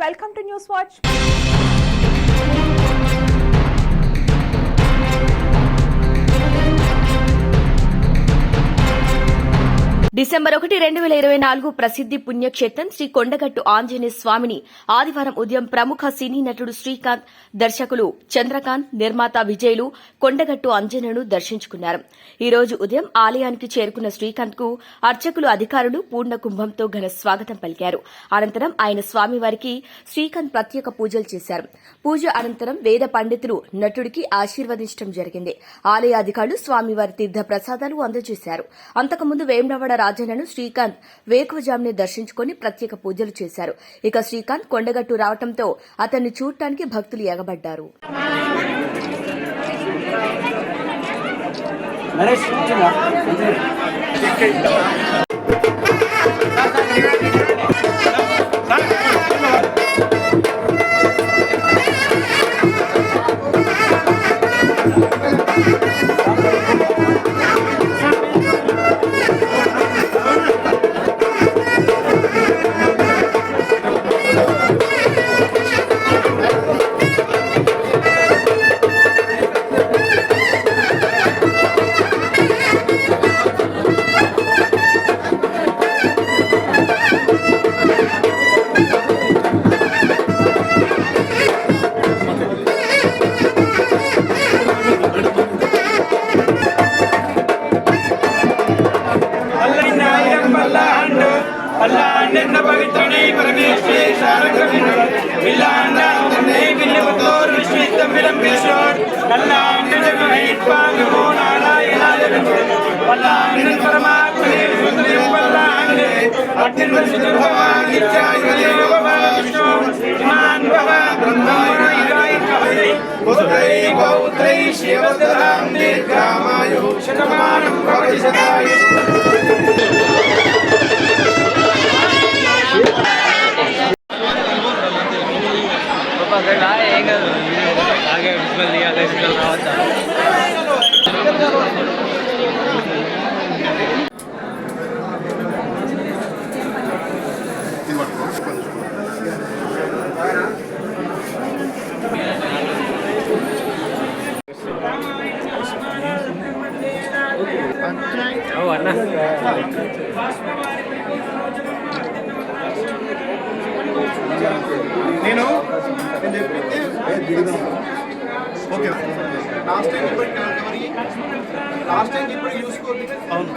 Welcome to Newswatch. December 1, 2024 ప్రసిద్ధి పుణ్యక్షేత్రం శ్రీ కొండగట్టు ఆంజనేయ స్వామిని ఆదివారం ఉదయం ప్రముఖ సినీ నటుడు శ్రీకాంత్, దర్శకులు చంద్రకాంత్, నిర్మాత విజయ్లు కొండగట్టు ఆంజనేయును దర్శించుకున్నారు. ఈ రోజు ఉదయం ఆలయానికి చేరుకున్న శ్రీకాంత్ కు అర్చకులు, అధికారులు పూర్ణ కుంభంతో ఘన స్వాగతం పలికారు. అనంతరం ఆయన స్వామివారికి శ్రీకాంత్ ప్రత్యేక పూజలు చేశారు. పూజ అనంతరం వేద పండితులు నటుడికి ఆశీర్వదించడం జరిగింది. ఆలయ అధికారులు స్వామివారి తీర్థ ప్రసాదాలు అందజేశారు. అంతకుముందు వేములవాడ రాజన్నను శ్రీకాంత్ వేకువజామునే దర్శించుకుని ప్రత్యేక పూజలు చేశారు. ఇక శ్రీకాంత్ కొండగట్టు రావడంతో అతన్ని చూడటానికి భక్తులు ఎగబడ్డారు. నేను ఓకే లాస్ట్ టైం ఇప్పుడు చూసుకోండి. అవును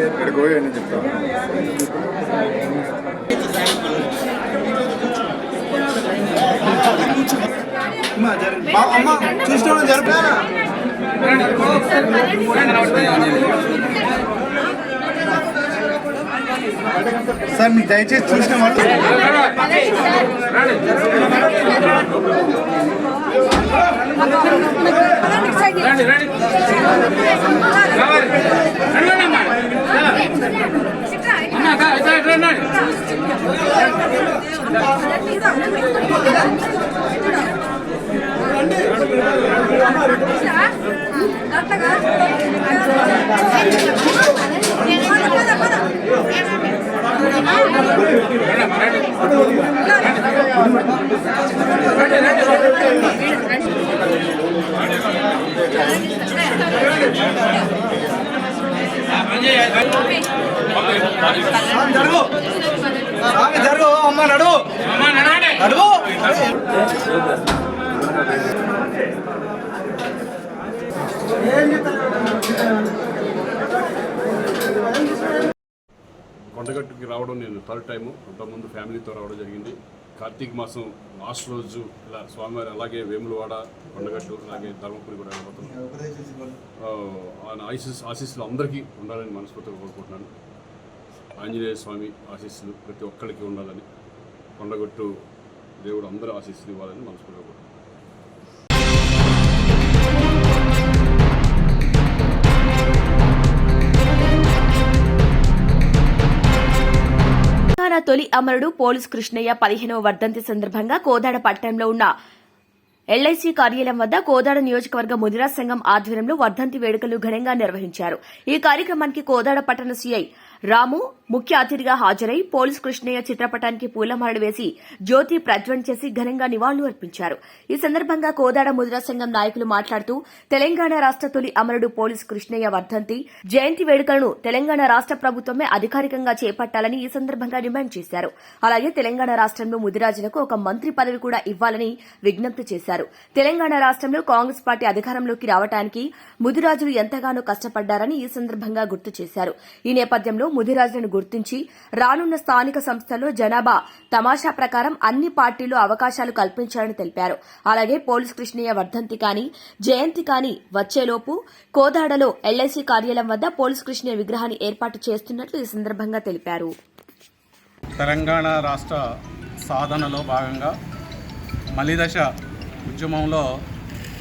ఎక్కడికి పోయాని చెప్తాను. అమ్మ చూసుకోవడం జరుపుతా సార్, మీకు దయచేసి చూసిన జరుగు అమ్మ నడువు నడువు. కొండగట్టుకి రావడం నేను థర్డ్ టైము. అంతకుముందు ఫ్యామిలీతో రావడం జరిగింది. కార్తీక మాసం లాస్ట్ రోజు ఇలా స్వామివారి అలాగే వేములవాడ, కొండగట్టు, అలాగే ధర్మపురి కూడా వెళ్ళిపోతున్నాను. ఆయన ఆశీస్సులు అందరికీ ఉండాలని మనస్ఫూర్తిగా కోరుకుంటున్నాను. ఆంజనేయ స్వామి ఆశీస్సులు ప్రతి ఒక్కరికి ఉండాలని, కొండగట్టు దేవుడు అందరూ ఆశీస్సులు ఇవ్వాలని మనస్ఫూర్తిగా కోరుకుంటున్నాను. తొలి అమరుడు పోలీస్ కృష్ణయ్య 15వ వర్ధంతి సందర్భంగా కోదాడ పట్టణంలో ఉన్న ఎల్ఐసి కార్యాలయం వద్ద కోదాడ నియోజకవర్గ ముదిరా సంఘం ఆధ్వర్యంలో వర్ధంతి వేడుకలు ఘనంగా నిర్వహించారు. ఈ కార్యక్రమానికి కోదాడ పట్టణ సీఐ రాము ముఖ్య అతిథిగా హాజరై పోలీస్ కృష్ణయ్య చిత్రపటానికి పూలమాలలు వేసి జ్యోతి ప్రజ్వలన చేసి ఘనంగా నివాళులు అర్పించారు. ఈ సందర్భంగా కోదాడ ముదిరా సంఘం నాయకులు మాట్లాడుతూ తెలంగాణ రాష్ట తొలి అమరుడు పోలీస్ కృష్ణయ్య వర్ధంతి జయంతి వేడుకలను తెలంగాణ రాష్ట ప్రభుత్వమే అధికారికంగా చేపట్టాలని ఈ సందర్భంగా డిమాండ్ చేశారు. అలాగే తెలంగాణ రాష్ట్రంలో ముదిరాజులకు ఒక మంత్రి పదవి కూడా ఇవ్వాలని విజ్ఞప్తి చేశారు. తెలంగాణ రాష్ట్రంలో కాంగ్రెస్ పార్టీ అధికారంలోకి రావడానికి ముదిరాజులు ఎంతగానో కష్టపడ్డారని ఈ సందర్భంగా గుర్తు చేశారు. ఈ నేపథ్యంలో ముదిరాజులను గుర్తించి రానున్న స్థానిక సంస్థల్లో జనాభా తమాషా ప్రకారం అన్ని పార్టీలు అవకాశాలు కల్పించాలని తెలిపారు. అలాగే పోలీస్ కృష్ణయ్య వర్ధంతి కానీ జయంతి కానీ వచ్చేలోపు కోదాడలో ఎల్ఐసి కార్యాలయం వద్ద పోలీస్ కృష్ణయ్య విగ్రహాన్ని ఏర్పాటు చేస్తున్నట్లు ఈ సందర్భంగా తెలిపారు. తెలంగాణ రాష్ట్ర సాధనలో భాగంగా మలిదశ ఉద్యమంలో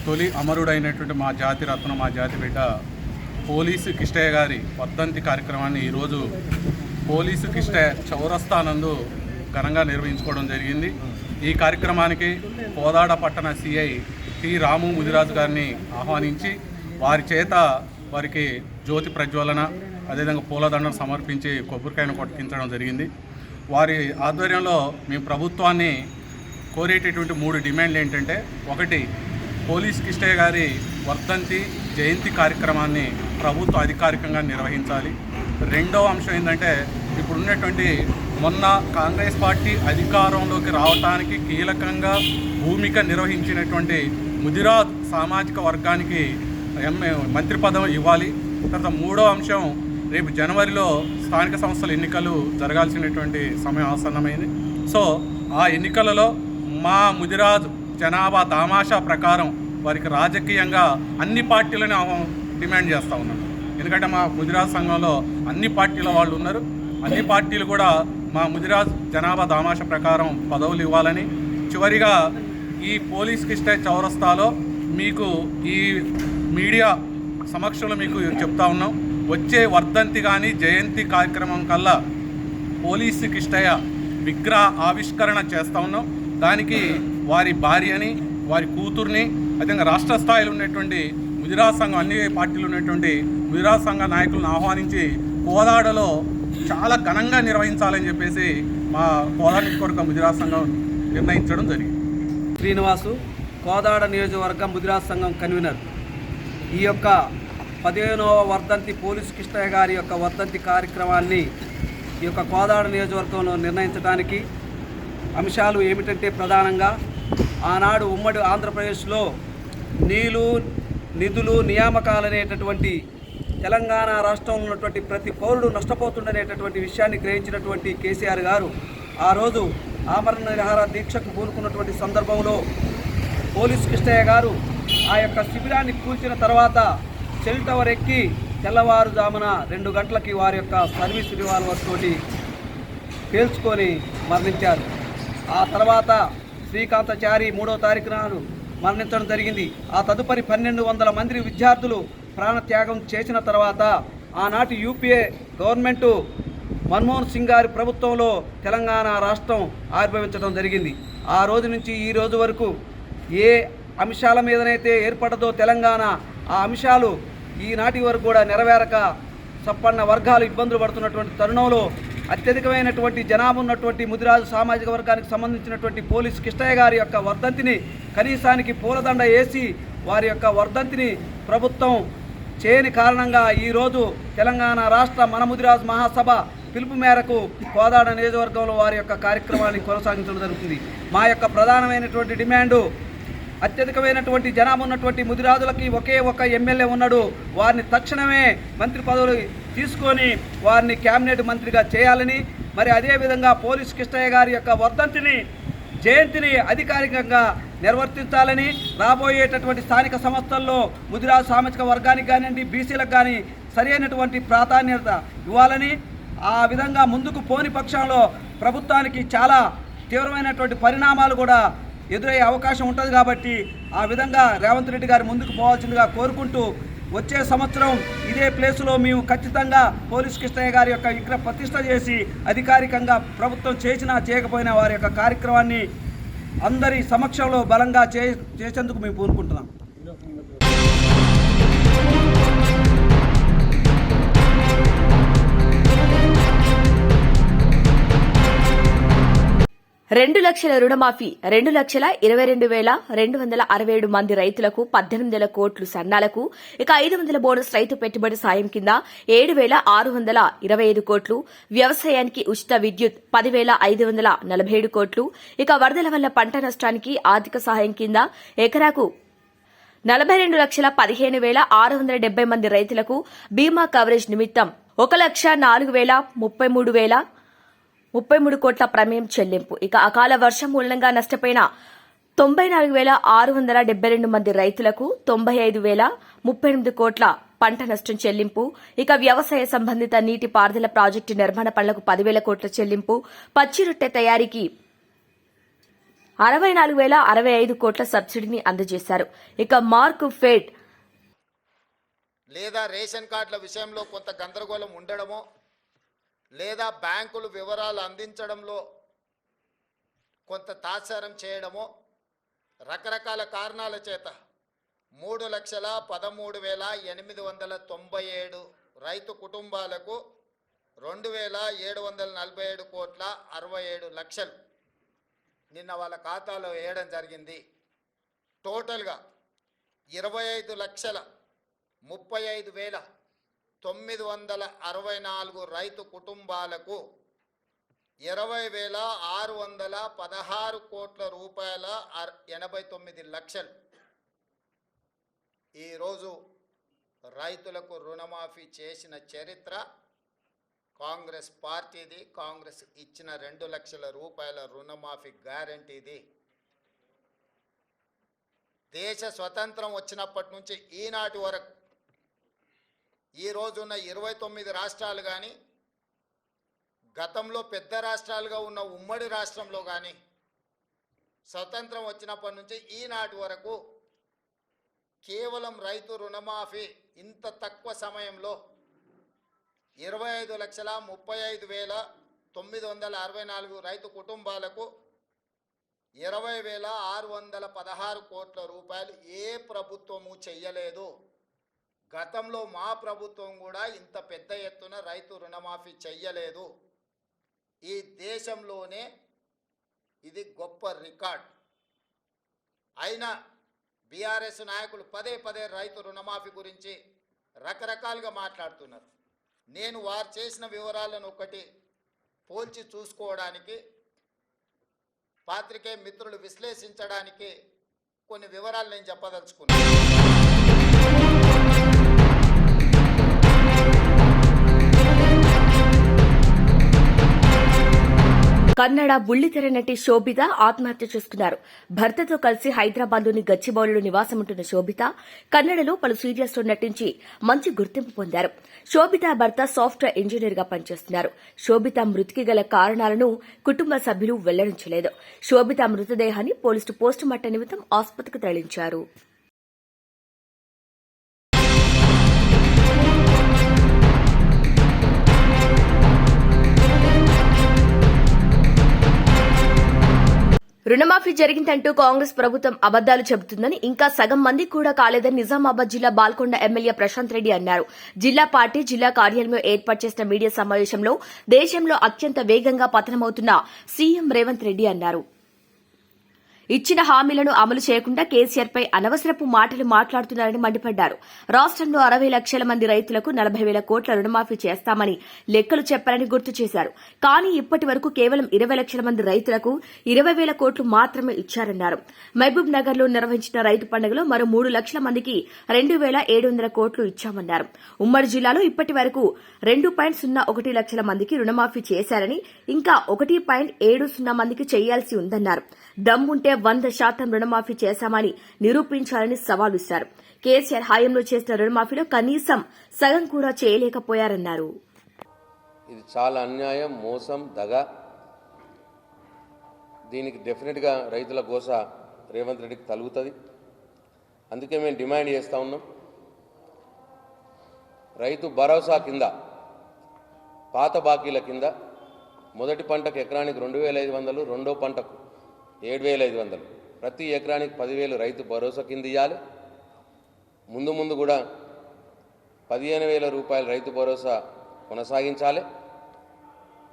తొలి అమరుడైనటువంటి మా జాతి రత్నం, మా జాతి బిడ్డ పోలీసు కిష్టయ్య గారి వర్ధంతి కార్యక్రమాన్ని ఈరోజు పోలీసు కిష్టయ్య చౌరస్తానందు ఘనంగా నిర్వహించుకోవడం జరిగింది. ఈ కార్యక్రమానికి కోదాడ పట్టణ సిఐ టి రాము ముదిరాజు గారిని ఆహ్వానించి వారికి జ్యోతి ప్రజ్వలన అదేవిధంగా పూలదండను సమర్పించి కొబ్బరికాయను కొట్టించడం జరిగింది. వారి ఆధ్వర్యంలో మేము ప్రభుత్వాన్ని కోరేటటువంటి 3 డిమాండ్లు ఏంటంటే, ఒకటి, పోలీస్ కిష్టయ్య గారి వర్ధంతి జయంతి కార్యక్రమాన్ని ప్రభుత్వం అధికారికంగా నిర్వహించాలి. రెండవ అంశం ఏంటంటే, ఇప్పుడున్నటువంటి మొన్న కాంగ్రెస్ పార్టీ అధికారంలోకి రావడానికి కీలకంగా భూమిక నిర్వహించినటువంటి ముదిరాజ్ సామాజిక వర్గానికి మంత్రి పదవి ఇవ్వాలి. తర్వాత మూడో అంశం, రేపు జనవరిలో స్థానిక సంస్థల ఎన్నికలు జరగాల్సినటువంటి సమయం ఆసన్నమైంది. సో ఆ ఎన్నికలలో మా ముదిరాజ్ జనాభా దామాషా ప్రకారం వారికి రాజకీయంగా అన్ని పార్టీలను డిమాండ్ చేస్తూ ఉన్నాం. ఎందుకంటే మా ముదిరాజ్ సంఘంలో అన్ని పార్టీల వాళ్ళు ఉన్నారు. అన్ని పార్టీలు కూడా మా ముదిరాజ్ జనాభా దామాషా ప్రకారం పదవులు ఇవ్వాలని. చివరిగా ఈ పోలీస్ కిష్టయ్య చౌరస్తాలో మీకు ఈ మీడియా సమక్షంలో మీకు చెప్తా ఉన్నాం, వచ్చే వర్ధంతి కానీ జయంతి కార్యక్రమం కల్లా పోలీసు కిష్టయ్య విగ్రహ ఆవిష్కరణ చేస్తూ ఉన్నాం. దానికి వారి భార్యని, వారి కూతుర్ని, అదేవిధంగా రాష్ట్ర స్థాయిలో ఉన్నటువంటి ముదిరాజ్ సంఘం, అన్ని పార్టీలు ఉన్నటువంటి ముదిరాజ్ సంఘ నాయకులను ఆహ్వానించి కోదాడలో చాలా ఘనంగా నిర్వహించాలని చెప్పేసి మా కోదాడ నియోజకవర్గ ముదిరాజ్ సంఘం నిర్ణయించడం జరిగింది. శ్రీనివాసు, కోదాడ నియోజకవర్గం ముదిరాజ్ సంఘం కన్వీనర్. ఈ యొక్క 15వ వర్ధంతి పోలీస్ కృష్ణయ్య గారి యొక్క వర్ధంతి కార్యక్రమాన్ని ఈ యొక్క కోదాడ నియోజకవర్గంలో నిర్ణయించడానికి అంశాలు ఏమిటంటే, ప్రధానంగా ఆనాడు ఉమ్మడి ఆంధ్రప్రదేశ్లో నిధులు నియామకాలు అనేటటువంటి తెలంగాణ రాష్ట్రంలో ఉన్నటువంటి ప్రతి పౌరుడు నష్టపోతుండనేటటువంటి విషయాన్ని గ్రహించినటువంటి కేసీఆర్ గారు ఆ రోజు ఆమరణ నిరాహార దీక్షకు పూనుకున్నటువంటి సందర్భంలో పోలీస్ కృష్ణయ్య గారు ఆ యొక్క శిబిరాన్ని కూల్చిన తర్వాత సెల్ టవర్ ఎక్కి తెల్లవారుజామున 2 గంటలకి వారి యొక్క సర్వీస్ రివాల్వర్ తోటి పేల్చుకొని మరణించారు. ఆ తర్వాత శ్రీకాంతాచారి 3వ తారీఖు నాడు మరణించడం జరిగింది. ఆ తదుపరి 1200 మంది విద్యార్థులు ప్రాణత్యాగం చేసిన తర్వాత ఆనాటి యూపీఏ గవర్నమెంటు మన్మోహన్ సింగ్ గారి ప్రభుత్వంలో తెలంగాణ రాష్ట్రం ఆవిర్భవించడం జరిగింది. ఆ రోజు నుంచి ఈ రోజు వరకు ఏ అంశాల మీదనైతే ఏర్పడదో తెలంగాణ, ఆ అంశాలు ఈనాటి వరకు కూడా నెరవేరక సంపన్న వర్గాలు ఇబ్బందులు పడుతున్నటువంటి తరుణంలో అత్యధికమైనటువంటి జనాభా ఉన్నటువంటి ముదిరాజు సామాజిక వర్గానికి సంబంధించినటువంటి పోలీస్ కృష్ణయ్య గారి యొక్క వర్ధంతిని కనీసానికి పూలదండ వేసి వారి యొక్క వర్ధంతిని ప్రభుత్వం చేయని కారణంగా ఈరోజు తెలంగాణ రాష్ట్ర మన ముదిరాజు మహాసభ పిలుపు మేరకు కోదాడ నియోజకవర్గంలో వారి యొక్క కార్యక్రమాన్ని కొనసాగించడం జరుగుతుంది. మా యొక్క ప్రధానమైనటువంటి డిమాండు, అత్యధికమైనటువంటి జనాభా ఉన్నటువంటి ముదిరాజులకి ఒకే ఒక ఎమ్మెల్యే ఉన్నాడు. వారిని తక్షణమే మంత్రి పదవులు తీసుకొని వారిని క్యాబినెట్ మంత్రిగా చేయాలని, మరి అదేవిధంగా పోలీస్ కృష్ణయ్య గారి యొక్క వర్ధంతిని జయంతిని అధికారికంగా నిర్వర్తించాలని, రాబోయేటటువంటి స్థానిక సంస్థల్లో ముదిరాజు సామాజిక వర్గానికి కానివ్వండి, బీసీలకు కానీ సరైనటువంటి ప్రాధాన్యత ఇవ్వాలని, ఆ విధంగా ముందుకు పోని పక్షంలో ప్రభుత్వానికి చాలా తీవ్రమైనటువంటి పరిణామాలు కూడా ఎదురయ్యే అవకాశం ఉంటుంది. కాబట్టి ఆ విధంగా రేవంత్ రెడ్డి గారు ముందుకు పోవాల్సిందిగా కోరుకుంటూ, వచ్చే సంవత్సరం ఇదే ప్లేసులో మేము ఖచ్చితంగా పోలీస్ కృష్ణయ్య గారి యొక్క విగ్రహ ప్రతిష్ఠ చేసి అధికారికంగా ప్రభుత్వం చేసినా చేయకపోయినా వారి యొక్క కార్యక్రమాన్ని అందరి సమక్షంలో బలంగా చేసేందుకు మేము కోరుకుంటున్నాం. రెండు లక్షల రుణమాఫీ 2,22,267 మంది రైతులకు 18,000 కోట్లు సన్నాలకు, ఇక 500 బోనస్ రైతు పెట్టుబడి సాయం కింద 7,625 కోట్లు, వ్యవసాయానికి ఉచిత విద్యుత్ 10,547 కోట్లు, ఇక వరదల వల్ల పంట నష్టానికి ఆర్థిక సహాయం కింద ఎకరాకు 42,15,670 మంది రైతులకు బీమా కవరేజ్ నిమిత్తం 1,04,33 కోట్ల ప్రీమియం చెల్లింపు, ఇక అకాల వర్షం మూలంగా నష్టపోయిన 94,672 మంది రైతులకు 95,038 కోట్ల పంట నష్టం చెల్లింపు, ఇక వ్యవసాయ సంబంధిత నీటి పారుదల ప్రాజెక్టు నిర్మాణ పనులకు 10,000 కోట్ల చెల్లింపు, పచ్చి రొట్టె తయారీకి 64,065 కోట్ల సబ్సిడీని అందజేశారు. ఇక మార్క్ ఫెడ్ లేదా రేషన్ కార్డుల విషయంలో కొంత గందరగోళం ఉండడమో లేదా బ్యాంకులు వివరాలు అందించడంలో కొంత తాత్సారం చేయడమో రకరకాల కారణాల చేత 3,13,897 రైతు కుటుంబాలకు 2,747 కోట్ల 67 లక్షలు నిన్న వాళ్ళ ఖాతాలో వేయడం జరిగింది. టోటల్గా 25,35,964 రైతు కుటుంబాలకు 20,616 కోట్ల రూపాయల 89 లక్షలు ఈరోజు రైతులకు రుణమాఫీ చేసిన చరిత్ర కాంగ్రెస్ పార్టీది. కాంగ్రెస్ ఇచ్చిన 2 లక్షల రూపాయల రుణమాఫీ గ్యారంటీది. దేశ స్వతంత్రం వచ్చినప్పటి నుంచి ఈనాటి వరకు ఈ రోజున్న 29 రాష్ట్రాలు కానీ గతంలో పెద్ద రాష్ట్రాలుగా ఉన్న ఉమ్మడి రాష్ట్రంలో కానీ స్వతంత్రం వచ్చినప్పటి నుంచి ఈనాటి వరకు కేవలం రైతు రుణమాఫీ ఇంత తక్కువ సమయంలో 25,35,964 రైతు కుటుంబాలకు 20,616 కోట్ల రూపాయలు ఏ ప్రభుత్వము చెయ్యలేదు. గతంలో మా ప్రభుత్వం కూడా ఇంత పెద్ద ఎత్తున రైతు రుణమాఫీ చెయ్యలేదు. ఈ దేశంలోనే ఇది గొప్ప రికార్డ్. అయినా బీఆర్ఎస్ నాయకులు పదే పదే రైతు రుణమాఫీ గురించి రకరకాలుగా మాట్లాడుతున్నారు. నేను వారు చేసిన వివరాలను ఒకటి పోల్చి చూసుకోవడానికి, పాత్రికేయ మిత్రులు విశ్లేషించడానికి కొన్ని వివరాలు నేను చెప్పదలుచుకున్నాను. కన్నడ బుల్లితెర నటి శోభిత ఆత్మహత్య చేసుకున్నారు. భర్తతో కలిసి హైదరాబాద్లోని గచ్చిబౌలిలో నివాసముంటున్న శోభిత కన్నడలో పలు సీరియల్స్లో నటించి మంచి గుర్తింపు పొందారు. శోభిత భర్త సాఫ్ట్వేర్ ఇంజనీర్ గా పనిచేస్తున్నారు. శోభిత మృతికి గల కారణాలను కుటుంబ సభ్యులు వెల్లడించలేదు. శోభిత మృతదేహాన్ని పోలీసులు పోస్టుమార్టం నిమిత్తం ఆసుపత్రికి తరలించారు. రుణమాఫీ జరిగిందంటూ కాంగ్రెస్ ప్రభుత్వం అబద్దాలు చెబుతుందని, ఇంకా సగం మంది కూడా కాలేదని నిజామాబాద్ జిల్లా బాల్కొండ ఎమ్మెల్యే ప్రశాంత్ రెడ్డి అన్నారు. జిల్లా పార్టీ జిల్లా కార్యాలయంలో ఏర్పాటు చేసిన మీడియా సమావేశంలో దేశంలో అత్యంత వేగంగా పతనమవుతున్న సీఎం రేవంత్ రెడ్డి అన్నారు. ఇచ్చిన హామీలను అమలు చేయకుండా కేసీఆర్పై అనవసరపు మాటలు మాట్లాడుతున్నారని మండిపడ్డారు. రాష్టంలో 60 లక్షల మంది రైతులకు 40,000 కోట్ల రుణమాఫీ చేస్తామని లెక్కలు చెప్పారని గుర్తు చేశారు. కానీ ఇప్పటి వరకు కేవలం 20 లక్షల మంది రైతులకు 20,000 కోట్లు మాత్రమే ఇచ్చారన్నారు. మహబూబ్ నగర్ లో నిర్వహించిన రైతు పండుగలో మరో 3 లక్షల మందికి 2,700 కోట్లు ఇచ్చామన్నారు. ఉమ్మడి జిల్లాలో ఇప్పటి వరకు 2.01 లక్షల మందికి రుణమాఫీ చేశారని, ఇంకా 1.70 మందికి చేయాల్సి ఉందన్నారు. దమ్ముంటే 100% రుణమాఫీ చేశామని నిరూపించాలని సవాల్ విసిరారు. కేసీఆర్ హయాంలో చేసిన రుణమాఫీలో కనీసం సగం కూడా చేయలేకపోయారన్నారు. ఇది చాలా అన్యాయం, మోసం, దగ. దీనికి డెఫినెట్గా రైతుల గోస రేవంత్ రెడ్డికి తలుగుతుంది. అందుకే మేము డిమాండ్ చేస్తూ ఉన్నాం, రైతు భరోసా కింద పాత బాకీల కింద మొదటి పంటకు ఎకరానికి 2,500, రెండో పంటకు 7,500 ప్రతి ఎకరానికి 10,000 రైతు భరోసా కింద ఇవ్వాలి. ముందు కూడా 15,000 రూపాయల రైతు భరోసా కొనసాగించాలి.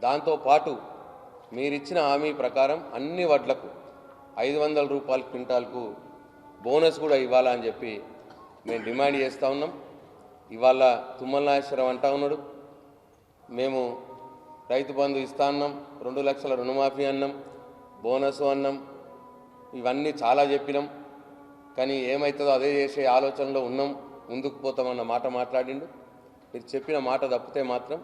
దాంతోపాటు మీరిచ్చిన హామీ ప్రకారం అన్ని వడ్లకు 500 రూపాయల క్వింటాల్కు బోనస్ కూడా ఇవ్వాలని చెప్పి మేము డిమాండ్ చేస్తూ ఉన్నాం. ఇవాళ తుమ్మల నాగేశ్వరరావు అంటా ఉన్నాడు, మేము రైతు బంధు ఇస్తా అన్నాం, 2 లక్షల రుణమాఫీ అన్నాం, బోనస్ అన్నాం, ఇవన్నీ చాలా చెప్పినాం. కానీ ఏమవుతుందో అదే చేసే ఆలోచనలో ఉన్నాం, ముందుకు పోతామన్న మాట మాట్లాడిండు. మీరు చెప్పిన మాట తప్పితే మాత్రం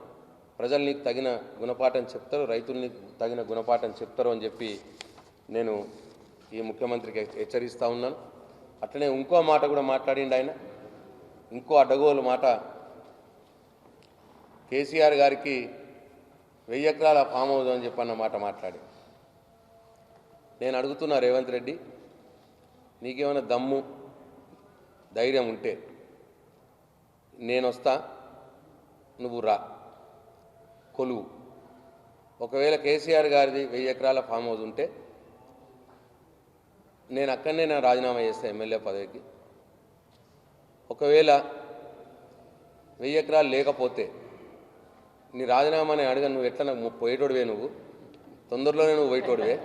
ప్రజలు నీకు తగిన గుణపాఠం చెప్తారు, రైతులు నీకు తగిన గుణపాఠం చెప్తారు అని చెప్పి నేను ఈ ముఖ్యమంత్రికి హెచ్చరిస్తూ ఉన్నాను. అట్లనే ఇంకో మాట కూడా మాట్లాడిండు ఆయన, ఇంకో అడ్డగోలు మాట. కేసీఆర్ గారికి 1000 ఎకరాల ఫామ్ హౌస్ అని చెప్పన్న మాట మాట్లాడి. నేను అడుగుతున్నా రేవంత్ రెడ్డి, నీకేమైనా దమ్ము ధైర్యం ఉంటే నేను వస్తా, నువ్వు రా, కొలువు. ఒకవేళ కేసీఆర్ గారిది 1000 ఎకరాల ఫామ్ హౌస్ ఉంటే నేను అక్కడనే నా రాజీనామా చేస్తాను ఎమ్మెల్యే పదవికి. ఒకవేళ 1000 ఎకరాలు లేకపోతే నీ రాజీనామాని అడగ, నువ్వు ఎట్లా నాకు పోయేటోడివే, నువ్వు తొందరలోనే నువ్వు పోయేటోడివే,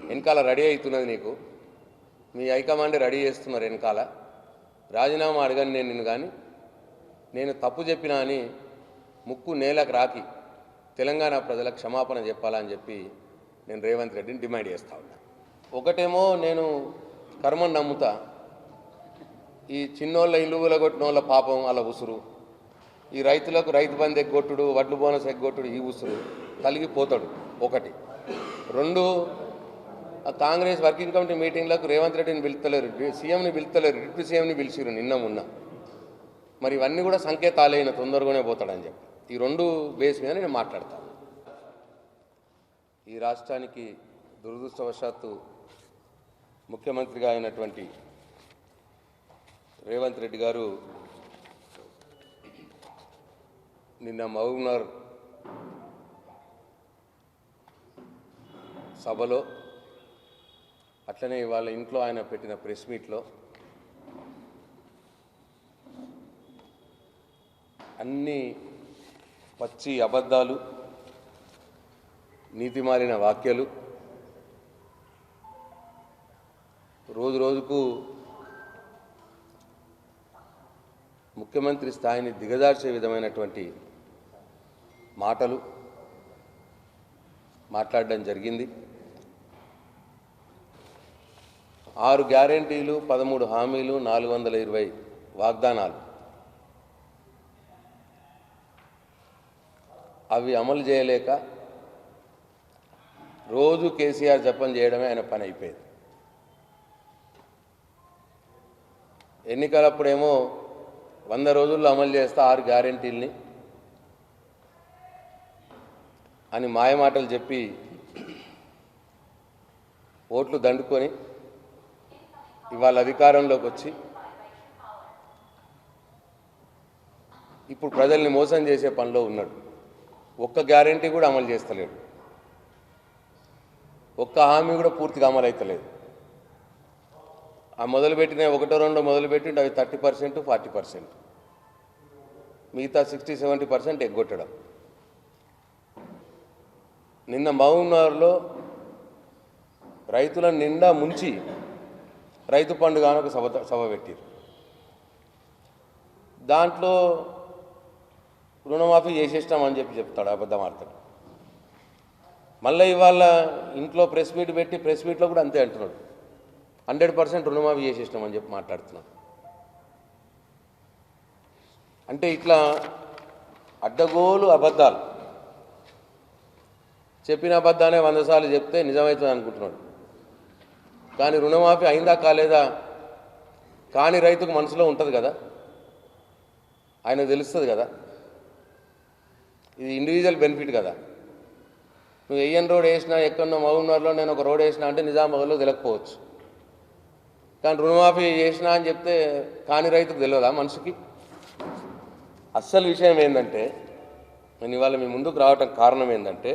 వెనకాల రెడీ అవుతున్నది నీకు, మీ హైకమాండ్ రెడీ చేస్తున్నారు వెనకాల, రాజీనామా అడగను నేను నిన్ను. కానీ నేను తప్పు చెప్పినా అని ముక్కు నేలకు రాకి తెలంగాణ ప్రజలకు క్షమాపణ చెప్పాలని చెప్పి నేను రేవంత్ రెడ్డిని డిమాండ్ చేస్తా ఉన్నా. ఒకటేమో నేను కర్మను నమ్ముతా, ఈ చిన్నోళ్ళ ఇల్లు కొట్టిన వాళ్ళ పాపం అలా ఉసురు, ఈ రైతులకు రైతు బంధు ఎగ్గొట్టుడు, వడ్లు బోనస్ ఎగ్గొట్టుడు, ఈ ఉసురు కలిగిపోతాడు. ఒకటి. 2, కాంగ్రెస్ వర్కింగ్ కమిటీ మీటింగ్లకు రేవంత్ రెడ్డిని పిలుస్తలేరు, సీఎంని పిలుస్తలేరు, డిప్యూటీ సీఎంని పిలిచిరు నిన్న మొన్న. మరి ఇవన్నీ కూడా సంకేతాలైన తొందరగానే పోతాడని చెప్పి ఈ 2 బేస్ మీద నేను మాట్లాడతాను. ఈ రాష్ట్రానికి దురదృష్టవశాత్తు ముఖ్యమంత్రిగా అయినటువంటి రేవంత్ రెడ్డి గారు నిన్న మహబూబ్నగర్ సభలో, అట్లనే వాళ్ళ ఇంట్లో ఆయన పెట్టిన ప్రెస్ మీట్లో అన్ని పచ్చి అబద్ధాలు, నీతి మారిన వాక్యాలు, రోజు రోజుకు ముఖ్యమంత్రి స్థాయిని దిగజార్చే విధమైనటువంటి మాటలు మాట్లాడడం జరిగింది. 6 గ్యారెంటీలు, 13 హామీలు, 420 వాగ్దానాలు, అవి అమలు చేయలేక రోజు కేసీఆర్ జపం చేయడమే ఆయన పని అయిపోయింది. ఎన్నికలప్పుడేమో 100 రోజుల్లో అమలు చేస్తా 6 గ్యారెంటీల్ని అని మాయమాటలు చెప్పి ఓట్లు దండుకొని ఇవాళ అధికారంలోకి వచ్చి ఇప్పుడు ప్రజల్ని మోసం చేసే పనిలో ఉన్నాడు. ఒక్క గ్యారెంటీ కూడా అమలు చేస్తలేడు, ఒక్క హామీ కూడా పూర్తిగా అమలు అవుతలేదు. ఆ మొదలుపెట్టిన 1-2 మొదలుపెట్టింటే అవి 30%, 40%, మిగతా 60-70% ఎగ్గొట్టడం. నిన్న మహబూబ్నగర్లో రైతుల నిండా ముంచి రైతు పండుగ అని ఒక సభ పెట్టారు. దాంట్లో రుణమాఫీ చేసేసినామని చెప్తాడు, అబద్ధం ఆడతాడు. మళ్ళీ ఇవాళ ఇంట్లో ప్రెస్ మీట్ పెట్టి ప్రెస్ మీట్లో కూడా అంతే అంటున్నాడు, 100% రుణమాఫీ చేసేసినామని చెప్పి మాట్లాడుతున్నాడు. అంటే ఇట్లా అడ్డగోలు అబద్ధాలు, చెప్పిన అబద్ధానే 100 సార్లు చెప్తే నిజమవుతుంది అనుకుంటున్నాడు. కానీ రుణమాఫీ అయిందా కాలేదా కానీ రైతుకు మనసులో ఉంటుంది కదా, ఆయన తెలుస్తుంది కదా, ఇది ఇండివిజువల్ బెనిఫిట్ కదా. నువ్వు ఎయ్యన్ రోడ్ వేసినా, ఎక్కడో మహబూబ్నగర్లో నేను ఒక రోడ్ వేసినా అంటే నిజామాబాద్లో తెలియకపోవచ్చు. కానీ రుణమాఫీ చేసినా అని చెప్తే కాని రైతుకు తెలియదా మనసుకి? అస్సలు విషయం ఏంటంటే, నేను ఇవాళ మీ ముందుకు రావటం కారణం ఏంటంటే,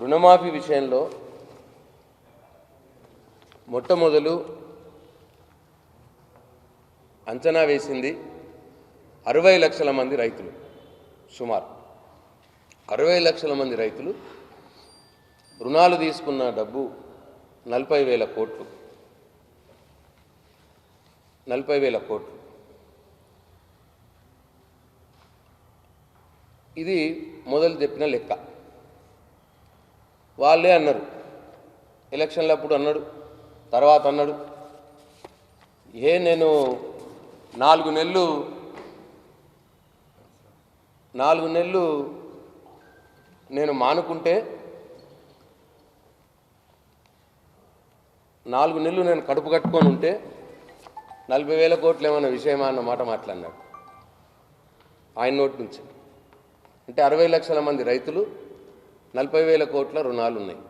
రుణమాఫీ విషయంలో మొట్టమొదలు అంచనా వేసింది 60 లక్షల మంది రైతులు, సుమారు 60 లక్షల మంది రైతులు రుణాలు తీసుకున్న డబ్బు 40,000 కోట్లు. 40,000 కోట్లు. ఇది మొదలు చెప్పిన లెక్క. వాళ్ళే అన్నారు, ఎలక్షన్లప్పుడు అన్నాడు, తర్వాత అన్నాడు, నేను 4 నెలలు నేను మానుకుంటే 4 నెలలు నేను కడుపు కట్టుకొని ఉంటే 40,000 కోట్లు ఏమన్నా విషయమా అన్న మాట మాట్లాడినాడు ఆయన నోటి నుంచి. అంటే 60 లక్షల మంది రైతులు 40,000 కోట్ల రుణాలు ఉన్నాయి.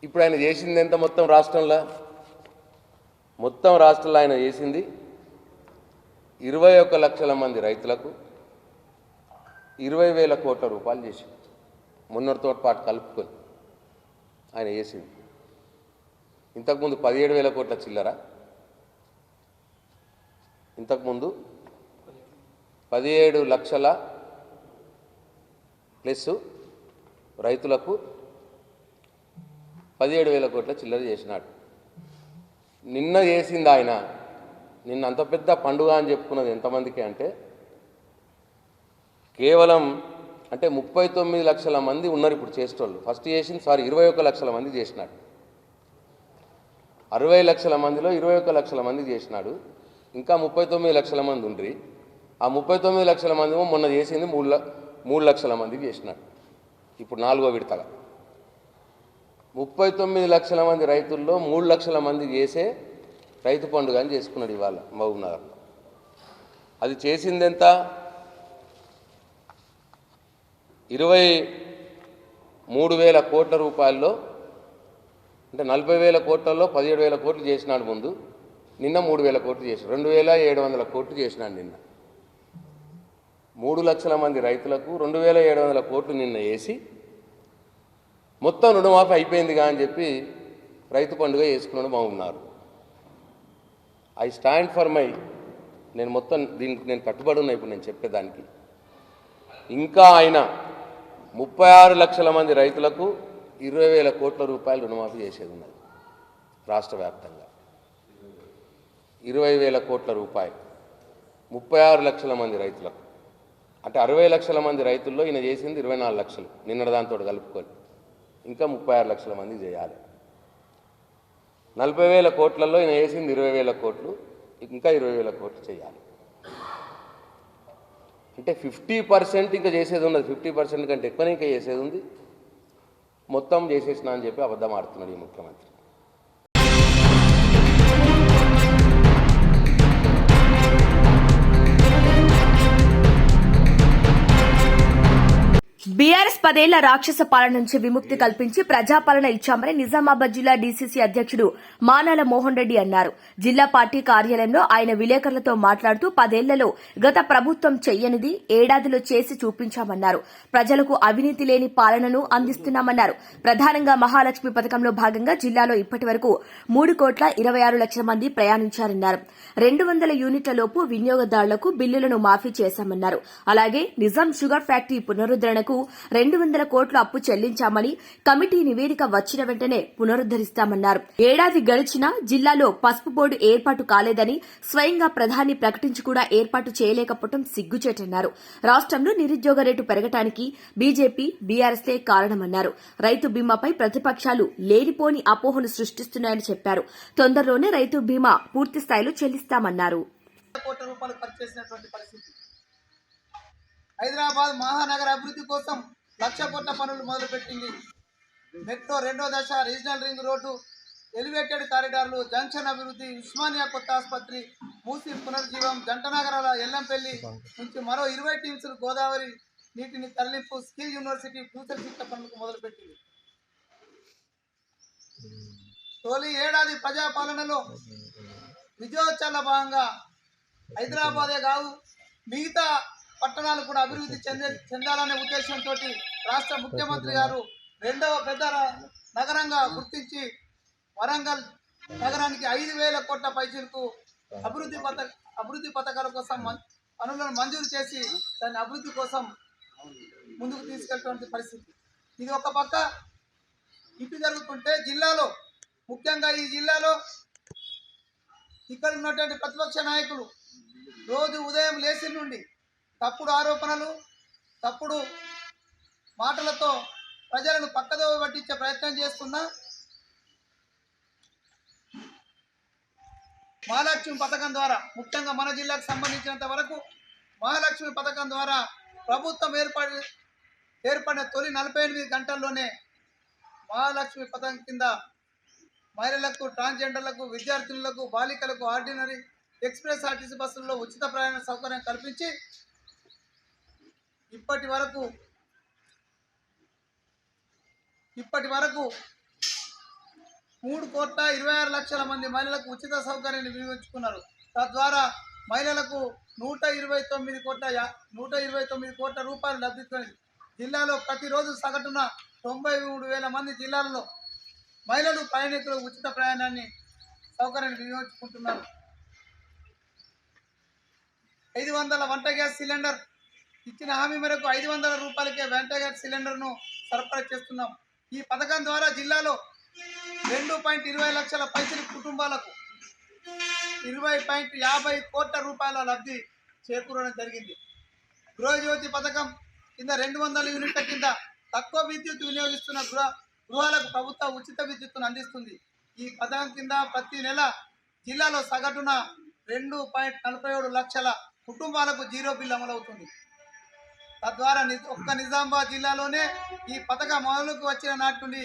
ఇప్పుడు ఆయన చేసింది ఎంత మొత్తం రాష్ట్రంలో? మొత్తం రాష్ట్రంలో ఆయన చేసింది 21 లక్షల మంది రైతులకు 20,000 కోట్ల రూపాయలు చేసింది. మొన్నటితో పాటు కలుపుకొని ఆయన చేసింది. ఇంతకుముందు 17,000 కోట్ల చిల్లర, ఇంతకుముందు 17 లక్షల ప్లస్ రైతులకు 17,000 కోట్ల చిల్లర చేసినాడు. నిన్న చేసింది ఆయన, నిన్న అంత పెద్ద పండుగ అని చెప్పుకున్నది ఎంతమందికి అంటే కేవలం అంటే 39 లక్షల మంది ఉన్నారు ఇప్పుడు చేసేటోళ్ళు. ఫస్ట్ చేసింది 21 లక్షల మంది చేసినాడు. 60 లక్షల మందిలో 21 లక్షల మంది చేసినాడు. ఇంకా 39 లక్షల మంది ఉండ్రి. ఆ 39 లక్షల మంది మొన్న చేసింది 3 లక్షల మందికి చేసినాడు. ఇప్పుడు 4వ విడతగా 39 లక్షల మంది రైతుల్లో 3 లక్షల మంది చేసే రైతు పండుగ అని చేసుకున్నాడు ఇవాళ మహబూబ్నగర్లో. అది చేసింది ఎంత? 23,000 కోట్ల రూపాయల్లో, అంటే 40,000 కోట్లలో 17,000 కోట్లు చేసినాడు ముందు. నిన్న 3,000 కోట్లు చేసినాడు. 2,700 కోట్లు చేసినాడు నిన్న. 3 లక్షల మంది రైతులకు 2,700 కోట్లు నిన్న వేసి మొత్తం రుణమాఫీ అయిపోయిందిగా అని చెప్పి రైతు పండుగ చేసుకున్నాడు బాగున్నారు. ఐ స్టాండ్ ఫర్ మై, నేను మొత్తం దీనికి నేను కట్టుబడి ఉన్నా. ఇప్పుడు నేను చెప్పేదానికి ఇంకా ఆయన 36 లక్షల మంది రైతులకు 20,000 కోట్ల రూపాయలు రుణమాఫీ చేసేది ఉన్నది రాష్ట్ర వ్యాప్తంగా. 20,000 కోట్ల రూపాయలు 36 లక్షల మంది రైతులకు. అంటే 60 లక్షల మంది రైతుల్లో ఈయన చేసింది 24 లక్షలు నిన్న దాంతో కలుపుకొని. ఇంకా 36 లక్షల మంది చేయాలి. 40,000 కోట్లలో ఈయన చేసింది 20,000 కోట్లు, ఇంకా 20,000 కోట్లు చేయాలి. అంటే 50% ఇంకా చేసేది ఉన్నది. 50% కంటే ఎక్కువనే ఇంకా చేసేది ఉంది. మొత్తం చేసేసినా అని చెప్పి అబద్ధం ఆడుతున్నాడు ఈ ముఖ్యమంత్రి. బీఆర్ఎస్ 10 ఏళ్ల రాక్షస పాలన నుంచి విముక్తి కల్పించి ప్రజాపాలన ఇచ్చామని నిజామాబాద్ జిల్లా డీసీసీ అధ్యక్షుడు మానాల మోహన్ రెడ్డి అన్నారు. జిల్లా పార్టీ కార్యాలయంలో ఆయన విలేకరులతో మాట్లాడుతూ 10 ఏళ్లలో గత ప్రభుత్వం చెయ్యనిది ఏడాదిలో చేసి చూపించామన్నారు. ప్రజలకు అవినీతి లేని పాలనను అందిస్తున్నామన్నారు. ప్రధానంగా మహాలక్ష్మి పథకంలో భాగంగా జిల్లాలో ఇప్పటి వరకు 3,26 లక్షల మంది ప్రయాణించారన్నారు. 200 యూనిట్ల లోపు వినియోగదారులకు బిల్లులను మాఫీ చేశామన్నారు. అలాగే నిజాం షుగర్ ఫ్యాక్టరీ పునరుద్దరణకు 200 కోట్ల అప్పు చెల్లించామని, కమిటీ నివేదిక వచ్చిన వెంటనే పునరుద్దరిస్తామన్నారు. ఏడాది గడిచినా జిల్లాలో పసుపు బోర్డు ఏర్పాటు కాలేదని, స్వయంగా ప్రధాని ప్రకటించి కూడా ఏర్పాటు చేయలేకపోవడం సిగ్గుచేటన్నారు. రాష్ట్రంలో నిరుద్యోగ రేటు పెరగటానికి బీజేపీ, బీఆర్ఎస్లే కారణమన్నారు. రైతు బీమాపై ప్రతిపక్షాలు లేనిపోని అపోహలు సృష్టిస్తున్నాయని చెప్పారు. తొందరలోనే రైతు బీమా పూర్తి స్థాయిలో చెల్లిస్తామన్నారు. హైదరాబాద్ మహానగర అభివృద్ధి కోసం 1,00,000 కోట్ల పనులు మొదలుపెట్టింది. మెట్రో 2వ దశ, రీజనల్ రింగ్ రోడ్డు, ఎలివేటెడ్ కారిడార్లు, జంక్షన్ అభివృద్ధి, ఉస్మానియా కొత్త ఆసుపత్రి, మూసీ పునర్జీవం, జంటనగరాల ఎల్లంపల్లి నుంచి మరో 20 టీమ్స్ గోదావరి నీటిని తరలింపు, స్కిల్ యూనివర్సిటీ ఫ్యూచర్ శిక్షణ పనులకు మొదలుపెట్టింది. తొలి ఏడాది ప్రజాపాలనలో విజయోత్సవాల భాగంగా హైదరాబాదే కావు మిగతా పట్టణాలు కూడా అభివృద్ధి చెందాలనే ఉద్దేశంతో రాష్ట్ర ముఖ్యమంత్రి గారు రెండవ పెద్ద నగరంగా గుర్తించి వరంగల్ నగరానికి 5,000 కోట్ల పైసలకు అభివృద్ధి పథకాల కోసం పనులను మంజూరు చేసి దాని అభివృద్ధి కోసం ముందుకు తీసుకెళ్తున్న పరిస్థితి. ఇది ఒక పక్క ఇటు జరుగుతుంటే జిల్లాలో ముఖ్యంగా ఈ జిల్లాలో ఇక్కడ ఉన్నటువంటి ప్రతిపక్ష నాయకులు రోజు ఉదయం లేచి నుండి తప్పుడు ఆరోపణలు తప్పుడు మాటలతో ప్రజలను పక్కదోవ పట్టించే ప్రయత్నం చేస్తున్నా మహాలక్ష్మి పథకం ద్వారా ముఖ్యంగా మన జిల్లాకు సంబంధించినంత వరకు మహాలక్ష్మి పథకం ద్వారా ప్రభుత్వం ఏర్పడిన తొలి 48 గంటల్లోనే మహాలక్ష్మి పథకం కింద మహిళలకు, ట్రాన్స్జెండర్లకు, విద్యార్థులకు, బాలికలకు ఆర్డినరీ ఎక్స్ప్రెస్ ఆర్టీసీ బస్సుల్లో ఉచిత ప్రయాణ సౌకర్యం కల్పించి ఇప్పటి వరకు 3,26,00,000 మంది మహిళలకు ఉచిత సౌకర్యాన్ని వినియోగించుకున్నారు. తద్వారా మహిళలకు 129 కోట్ల రూపాయలు లభిస్తుంది. జిల్లాలో ప్రతిరోజు సగటున 93,000 మంది జిల్లాలలో మహిళలు ప్రయాణికులు ఉచిత ప్రయాణాన్ని సౌకర్యాన్ని వినియోగించుకుంటున్నారు. 500 వంట గ్యాస్ సిలిండర్ ఇచ్చిన హామీ మేరకు 500 రూపాయలకే వంట గ్యాస్ సిలిండర్ను సరఫరా చేస్తున్నాం. ఈ పథకం ద్వారా జిల్లాలో 2.20 లక్షల పైసలు కుటుంబాలకు 20.50 కోట్ల రూపాయల లబ్ధి చేకూరడం జరిగింది. గృహజ్యోతి పథకం కింద 200 యూనిట్ల కింద తక్కువ విద్యుత్ వినియోగిస్తున్న గృహాలకు ప్రభుత్వం ఉచిత విద్యుత్తును అందిస్తుంది. ఈ పథకం కింద ప్రతి నెల జిల్లాలో సగటున 2.47 లక్షల కుటుంబాలకు జీరో బిల్ అమలవుతుంది. తద్వారా ఒక్క నిజామాబాద్ జిల్లాలోనే ఈ పథకం అమలుకు వచ్చిన నాటి నుండి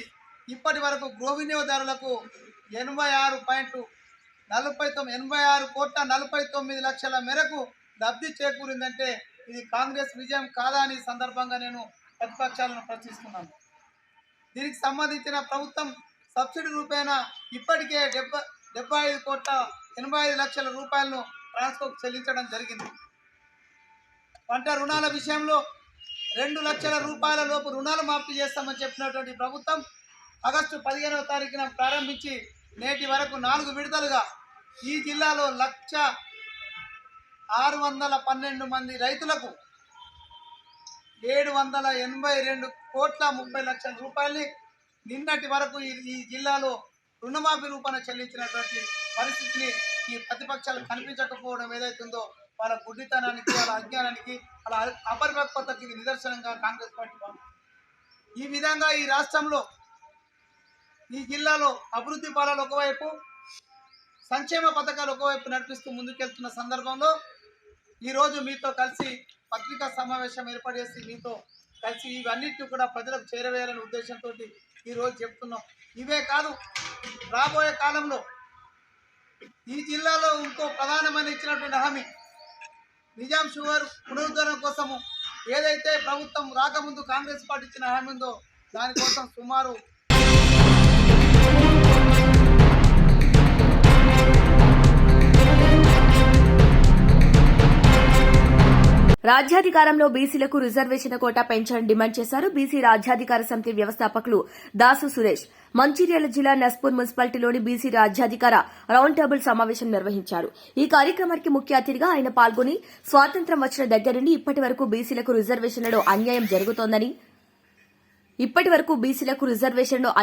ఇప్పటి వరకు గృహ వినియోగదారులకు 86,49 లక్షల మేరకు లబ్ధి చేకూరిందంటే ఇది కాంగ్రెస్ విజయం కాదా అని సందర్భంగా నేను ప్రతిపక్షాలను ప్రశ్నిస్తున్నాను. దీనికి సంబంధించిన ప్రభుత్వం సబ్సిడీ రూపేణా ఇప్పటికే 75,85 లక్షల రూపాయలను ట్రాన్స్కోకు చెల్లించడం జరిగింది. పంట రుణాల విషయంలో 2 లక్షల రూపాయల లోపు రుణాలు మాఫీ చేస్తామని చెప్పినటువంటి ప్రభుత్వం ఆగస్టు 15వ తారీఖున ప్రారంభించి నేటి వరకు 4 విడతలుగా ఈ జిల్లాలో 1,612 మంది రైతులకు 782 కోట్ల 30 లక్షల రూపాయలని నిన్నటి వరకు ఈ జిల్లాలో రుణమాఫీ రూపాన చెల్లించినటువంటి పరిస్థితిని ఈ ప్రతిపక్షాలు కనిపించకపోవడం ఏదైతుందో వాళ్ళ గుడ్డితనానికి, వాళ్ళ అజ్ఞానానికి, వాళ్ళ అపరిపక్వతకి నిదర్శనంగా కాంగ్రెస్ పార్టీ ఈ విధంగా ఈ రాష్ట్రంలో ఈ జిల్లాలో అభివృద్ధి పాలన ఒకవైపు, సంక్షేమ పథకాలు ఒకవైపు నడిపిస్తూ ముందుకెళ్తున్న సందర్భంలో ఈరోజు మీతో కలిసి పత్రికా సమావేశం ఏర్పాటు చేసి మీతో కలిసి ఇవన్నిటిని కూడా ప్రజలకు చేరవేయాలనే ఉద్దేశంతో ఈరోజు చెప్తున్నాం. ఇవే కాదు, రాబోయే కాలంలో ఈ జిల్లాలో ఇంకో ప్రధానమైన ఇచ్చినటువంటి హామీ నిజాం షుగర్ పునరుద్ధరణ కోసము ఏదైతే ప్రభుత్వం రాకముందు కాంగ్రెస్ పార్టీ ఇచ్చిన హామీ ఉందో దానికోసం సుమారు రాజ్యాధికారంలో బీసీలకు రిజర్వేషన్ కోటా పెంచాలని డిమాండ్ చేశారు బీసీ రాజ్యాధికార సమితి వ్యవస్థాపకులు దాసు సురేష్. మంచిర్యాల జిల్లా నస్పూర్ మున్సిపాలిటీలోని బీసీ రాజ్యాధికార రౌండ్ టేబుల్ సమావేశం నిర్వహించారు. ఈ కార్యక్రమానికి ముఖ్య అతిథిగా ఆయన పాల్గొని స్వాతంత్ర్యం వచ్చిన దగ్గర నుండి ఇప్పటి వరకు బీసీలకు రిజర్వేషన్లలో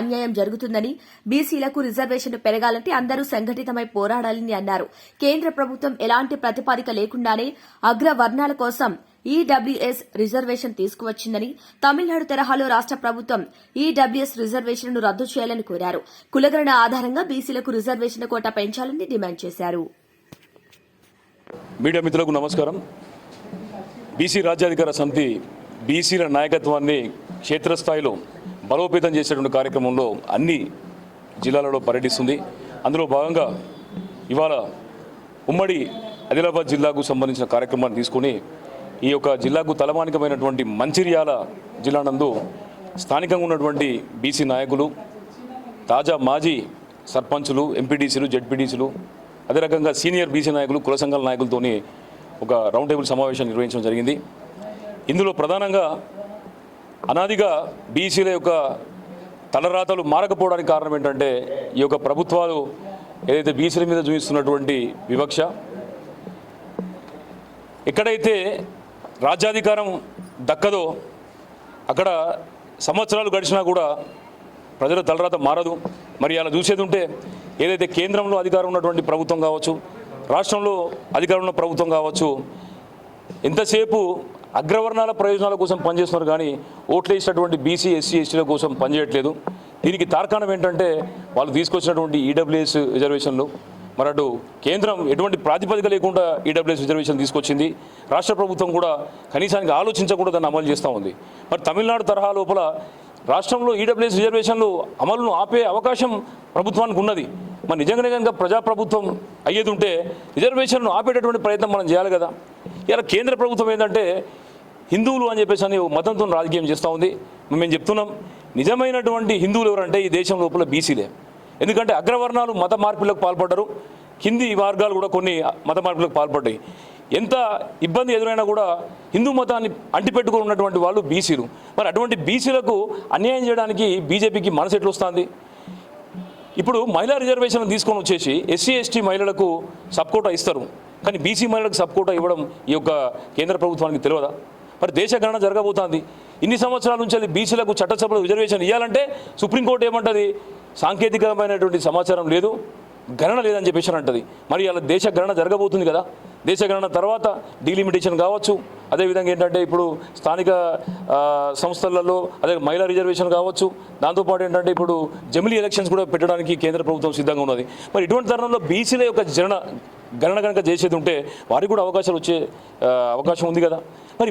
అన్యాయం జరుగుతుందని బీసీలకు రిజర్వేషన్లు పెరగాలంటే అందరూ సంఘటితమై పోరాడాలని అన్నారు. కేంద్ర ప్రభుత్వం ఎలాంటి ప్రతిపాదిక లేకుండానే అగ్రవర్ణాల కోసం ఈడబ్ల్యూఎస్ రిజర్వేషన్ తీసుకువచ్చిందని, తమిళనాడు తరహాలో రాష్ట ప్రభుత్వం ఈడబ్ల్యూఎస్ రిజర్వేషన్ను రద్దు చేయాలని కోరారు. కులగణన ఆధారంగా బీసీలకు రిజర్వేషన్ కోటా పెంచాలని డిమాండ్ చేశారు. మీడియా మిత్రులకు నమస్కారం. బీసీ రాజ్యాధికార సమితి బీసీల నాయకత్వాన్ని క్షేత్రస్థాయిలో బలోపేతం చేసేటువంటి కార్యక్రమంలో అన్ని జిల్లాలలో పర్యటిస్తుంది. అందులో భాగంగా ఇవాళ ఉమ్మడి ఆదిలాబాద్ జిల్లాకు సంబంధించిన కార్యక్రమాన్ని తీసుకుని ఈ యొక్క జిల్లాకు తలమానికమైనటువంటి మంచిర్యాల జిల్లా నందు స్థానికంగా ఉన్నటువంటి బీసీ నాయకులు, తాజా మాజీ సర్పంచులు, ఎంపీటీసీలు, జెడ్పీటీసీలు, అదే రకంగా సీనియర్ బీసీ నాయకులు, కుల సంఘాల నాయకులతోని ఒక రౌండ్ టేబుల్ సమావేశం నిర్వహించడం జరిగింది. ఇందులో ప్రధానంగా అనాదిగా బీసీల యొక్క తలరాతలు మారకపోవడానికి కారణం ఏంటంటే ఈ యొక్క ప్రభుత్వాలు ఏదైతే బీసీల మీద చూపిస్తున్నటువంటి వివక్ష, ఎక్కడైతే రాజ్యాధికారం దక్కదో అక్కడ సంవత్సరాలు గడిచినా కూడా ప్రజల తలరాత మారదు. మరి అలా చూసేది ఉంటే ఏదైతే కేంద్రంలో అధికారం ఉన్నటువంటి ప్రభుత్వం కావచ్చు, రాష్ట్రంలో అధికారం ఉన్న ప్రభుత్వం కావచ్చు, ఎంతసేపు అగ్రవర్ణాల ప్రయోజనాల కోసం పనిచేస్తున్నారు కానీ ఓట్లు వేసినటువంటి బీసీ ఎస్సీ ఎస్టీల కోసం పనిచేయట్లేదు. దీనికి తార్కాణం ఏంటంటే వాళ్ళు తీసుకొచ్చినటువంటి ఈడబ్ల్యూఎస్ రిజర్వేషన్లు. మరి అటు కేంద్రం ఎటువంటి ప్రాతిపదిక లేకుండా ఈడబ్ల్యూఎస్ రిజర్వేషన్ తీసుకొచ్చింది, రాష్ట్ర ప్రభుత్వం కూడా కనీసానికి ఆలోచించకుండా దాన్ని అమలు చేస్తూ ఉంది. మరి తమిళనాడు తరహా లోపల రాష్ట్రంలో ఈడబ్ల్యూఎస్ రిజర్వేషన్లు అమలును ఆపే అవకాశం ప్రభుత్వానికి ఉన్నది. మరి నిజంగానే కనుక ప్రజాప్రభుత్వం అయ్యేది ఉంటే రిజర్వేషన్ను ఆపేటటువంటి ప్రయత్నం మనం చేయాలి కదా. ఇలా కేంద్ర ప్రభుత్వం ఏంటంటే హిందువులు అని చెప్పేసి అని మతంతో రాజకీయం చేస్తూ ఉంది. మేము చెప్తున్నాం, నిజమైనటువంటి హిందువులు ఎవరంటే ఈ దేశం లోపల బీసీలే. ఎందుకంటే అగ్రవర్ణాలు మత మార్పులకు పాల్పడ్డారు, కింది వర్గాలు కూడా కొన్ని మత మార్పులకు పాల్పడ్డాయి. ఎంత ఇబ్బంది ఎదురైనా కూడా హిందూ మతాన్ని అంటిపెట్టుకుని ఉన్నటువంటి వాళ్ళు బీసీలు. మరి అటువంటి బీసీలకు అన్యాయం చేయడానికి బీజేపీకి మనసు ఎట్లా వస్తుంది? ఇప్పుడు మహిళా రిజర్వేషన్ తీసుకొని వచ్చేసి ఎస్సీ ఎస్టీ మహిళలకు సబ్ కోటా ఇస్తారు, కానీ బీసీ మహిళలకు సబ్ కోటా ఇవ్వడం ఈ యొక్క కేంద్ర ప్రభుత్వానికి తెలియదా? మరి దేశ గణన జరగబోతోంది. ఇన్ని సంవత్సరాల నుంచి బీసీలకు చట్టసభలో రిజర్వేషన్ ఇవ్వాలంటే సుప్రీంకోర్టు ఏమంటుంది? సాంకేతికమైనటువంటి సమాచారం లేదు, గణన లేదని చెప్పేసి అంటుంది. మరి అలా దేశ గణన జరగబోతుంది కదా. దేశ గణన తర్వాత డీలిమిటేషన్ కావచ్చు, అదేవిధంగా ఏంటంటే ఇప్పుడు స్థానిక సంస్థలలో అదే మహిళా రిజర్వేషన్ కావచ్చు, దాంతోపాటు ఏంటంటే ఇప్పుడు జమిలీ ఎలక్షన్స్ కూడా పెట్టడానికి కేంద్ర ప్రభుత్వం సిద్ధంగా ఉన్నది. మరి ఇటువంటి తరుణంలో బీసీల యొక్క గణన కనుక చేసేది ఉంటే వారికి కూడా అవకాశాలు వచ్చే అవకాశం ఉంది కదా. మరి